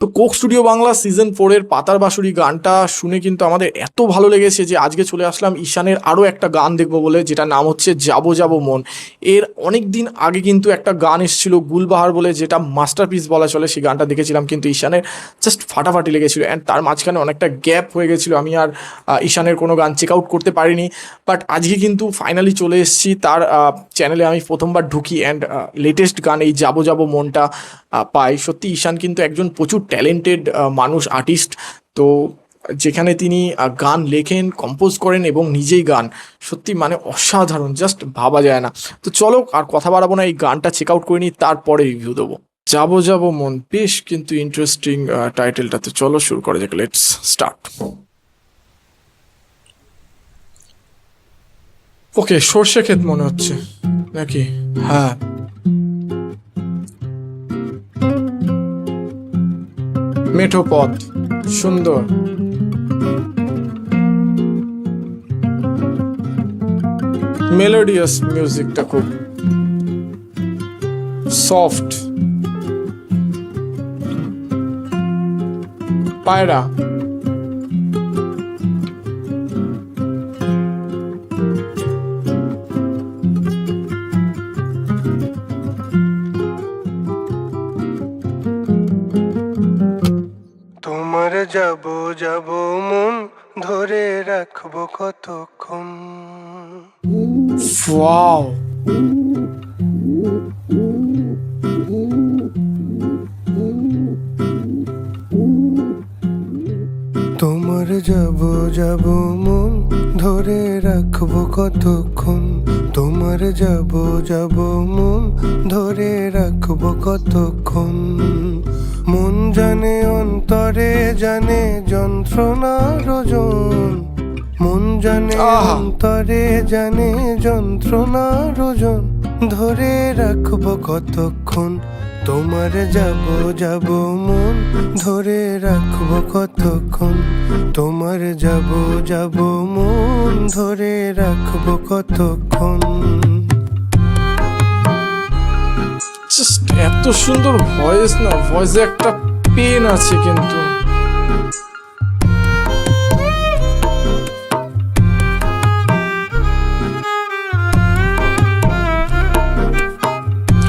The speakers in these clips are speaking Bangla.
তো কোক স্টুডিও বাংলা সিজন 4-এর পাতার বাঁশুরি গানটা শুনে কিন্তু আমাদের এত ভালো লেগেছে যে আজকে চলে আসলাম ঈশানের আরও একটা গান দেখবো বলে, যেটা নাম হচ্ছে যাবো যাবো মন। এর অনেক দিন আগে কিন্তু একটা গান এসেছিল গুলবাহার বলে, যেটা মাস্টারপিস বলা চলে। সেই গানটা দেখেছিলাম, কিন্তু ঈশানের জাস্ট ফাটাফাটি লেগেছিল। অ্যান্ড তার মাঝখানে অনেকটা গ্যাপ হয়ে গেছিলো, আমি আর ঈশানের কোনো গান চেক আউট করতে পারিনি। বাট আজকে কিন্তু ফাইনালি চলে এসেছি তার চ্যানেলে। আমি প্রথমবার ঢুকি অ্যান্ড লেটেস্ট গান এই যাবো যাবো মনটা পাই। সত্যি ঈশান কিন্তু একজন প্রচুর ট্যালেন্টেড মানুষ, আর্টিস্ট। তো যেখানে তিনি গান লেখেন, কম্পোজ করেন এবং নিজেই গান, সত্যি মানে অসাধারণ, জাস্ট ভাবা যায় না। তো চলো আর কথা বাড়াবো না, এই গানটা চেক আউট করে নিই, তারপরে রিভিউ দেবো। যাবো যাবো মন, বেশ কিন্তু ইন্টারেস্টিং টাইটেলটা। তো চলো শুরু করা যাক, লেটস স্টার্ট। ওকে, সর্ষে ক্ষেত মনে হচ্ছে নাকি? হ্যাঁ, মেঠো পথ, সুন্দর। মেলোডিয়াস মিউজিকটা খুব সফট। পায়রা, তোমার যাব যাব মন ধরে রাখবো কতক্ষণ। ওয়াও, তোমার যাব যাব মন ধরে রাখবো কতক্ষণ। তোমার যাব যাব মন ধরে রাখবো কতক্ষণ। মন জানে অন্তরে জানে যন্ত্রণার ওজন। মন জানে অন্তরে জানে যন্ত্রণার ওজন। ধরে রাখবো কতক্ষণ। তোমার যাব যাব মন ধরে রাখবো কতক্ষণ। তোমার যাব যাব মন ধরে রাখবো কতক্ষণ। জাস্ট এত সুন্দর ভয়েস না, ভয়েসে একটা পেন আছে কিন্তু।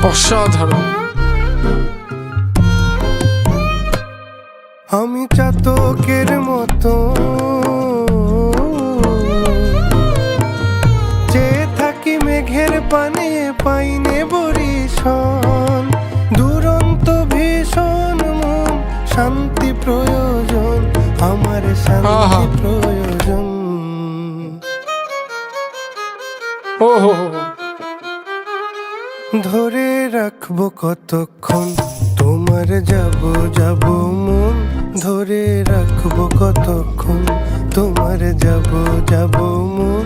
অসাধারণ। আমি চাতকের মতো চেয়ে থাকি মেঘের পানে, পাইনে বরিশন। দুরন্ত ভীষণ মন শান্তি প্রয়োজন, আমার শান্তি প্রয়োজন। ও হো হো, ধরে রাখবো কতক্ষণ। তোমার যাব যাব মন ধরে রাখবো কতক্ষণ। তোমার যাব যাব মন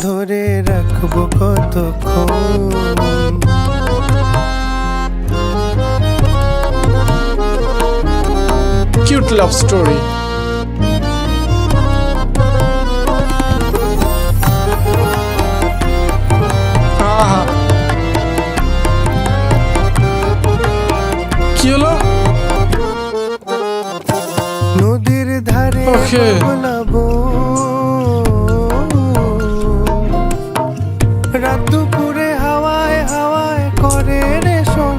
ধরে রাখবো কতক্ষণ। Cute love story. কি হলো? নদীর ধারে গোলাবো রাত দুপুরে হাওয়ায় হাওয়ায় করে রে শোন।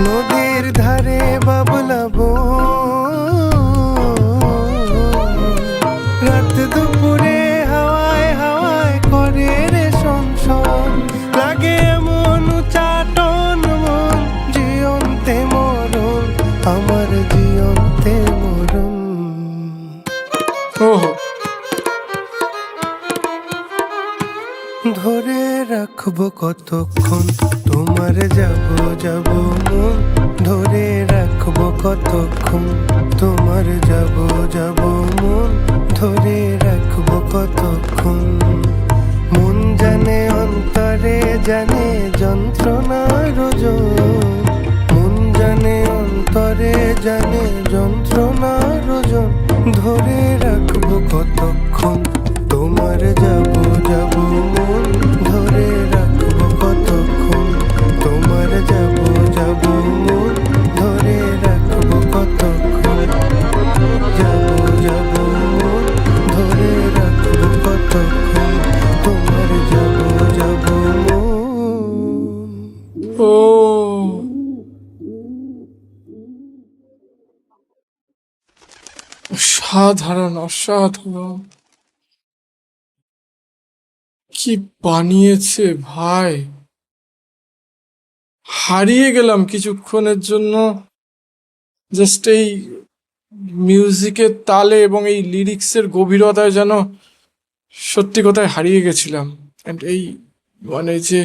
নদীর ধারে বাবলাবো রাত দুপুরে হাওয়ায় হাওয়ায় করে রে শোন। লাগে এমন চাটন মন জিয়ন্তে মরণ, আমার জিয়ন্তে মরণ। ওহো, ধরে রাখবো কতক্ষণ। তোমার যাব যাব মন ধরে রাখবো কতক্ষণ। তোমার যাব যাব মন ধরে রাখবো কতক্ষণ। মন জানে অন্তরে জানে যন্ত্রণার ওজন। মন জানে অন্তরে জানে যন্ত্রণার ওজন। ধরে রাখবো কতক্ষণ। তোমার যাব যাব মন ধরে রাখবো কতক্ষণ। অসাধারণ অসাধারণ, কি বানিয়েছে ভাই! হারিয়ে গেলাম কিছুক্ষণের জন্য জাস্ট এই মিউজিকের তালে এবং এই লিরিক্সের গভীরতায়, যেন সত্যি কথায় হারিয়ে গেছিলাম। অ্যান্ড এই মানে যে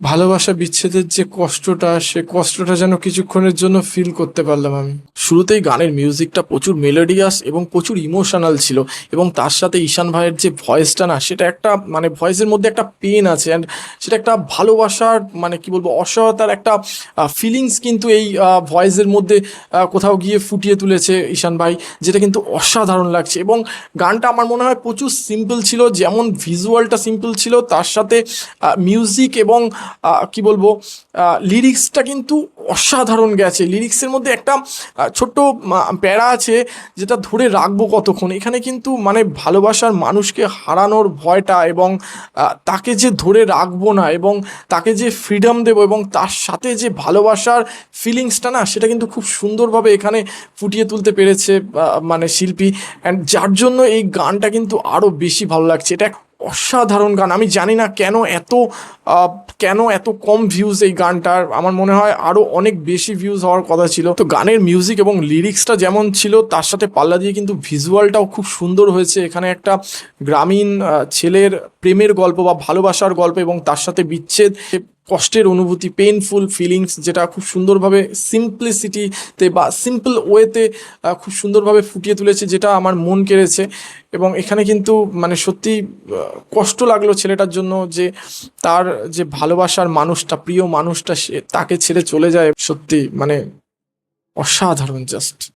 ভালোবাসা বিচ্ছেদের যে কষ্টটা, সে কষ্টটা যেন কিছুক্ষণের জন্য ফিল করতে পারলাম আমি। শুরুতেই গানের মিউজিকটা প্রচুর মেলোডিয়াস এবং প্রচুর ইমোশনাল ছিল, এবং তার সাথে ঈশান ভাইয়ের যে ভয়েসটা না, সেটা একটা মানে ভয়েসের মধ্যে একটা পেন আছে, অ্যান্ড সেটা একটা ভালোবাসার মানে কি বলবো অসহায়তার একটা ফিলিংস কিন্তু এই ভয়েসের মধ্যে কোথাও গিয়ে ফুটিয়ে তুলেছে ঈশান ভাই, যেটা কিন্তু অসাধারণ লাগছে। এবং গানটা আমার মনে হয় প্রচুর সিম্পল ছিল, যেমন ভিজুয়ালটা সিম্পল ছিল, তার সাথে মিউজিক এবং কি বলবো লিরিক্সটা কিন্তু অসাধারণ গেছে। লিরিক্সের মধ্যে একটা ছোট্ট প্যারা আছে, যেটা ধরে রাখবো কতক্ষণ। এখানে কিন্তু মানে ভালোবাসার মানুষকে হারানোর ভয়টা, এবং তাকে যে ধরে রাখবো না, এবং তাকে যে ফ্রিডম দেবো, এবং তার সাথে যে ভালোবাসার ফিলিংসটা না, সেটা কিন্তু খুব সুন্দরভাবে এখানে ফুটিয়ে তুলতে পেরেছে মানে শিল্পী। অ্যান্ড যার জন্য এই গানটা কিন্তু আরও বেশি ভালো লাগছে। এটা অসাধারণ গান। আমি জানি না কেন এত কম ভিউজ এই গানটার। আমার মনে হয় আরও অনেক বেশি ভিউজ হওয়ার কথা ছিল। তো গানের মিউজিক এবং লিরিক্সটা যেমন ছিল, তার সাথে পাল্লা দিয়ে কিন্তু ভিজুয়ালটাও খুব সুন্দর হয়েছে। এখানে একটা গ্রামীণ ছেলের প্রেমের গল্প বা ভালোবাসার গল্প, এবং তার সাথে বিচ্ছেদ, কষ্টের অনুভূতি, পেইনফুল ফিলিংস, যেটা খুব সুন্দরভাবে সিম্পলিসিটিতে বা সিম্পল ওয়েতে খুব সুন্দরভাবে ফুটিয়ে তুলেছে, যেটা আমার মন কেড়েছে। এবং এখানে কিন্তু মানে সত্যি কষ্ট লাগলো ছেলেটার জন্য, যে তার যে ভালোবাসার মানুষটা, প্রিয় মানুষটা, সে তাকে ছেড়ে চলে যায়। সত্যি মানে অসাধারণ জাস্ট।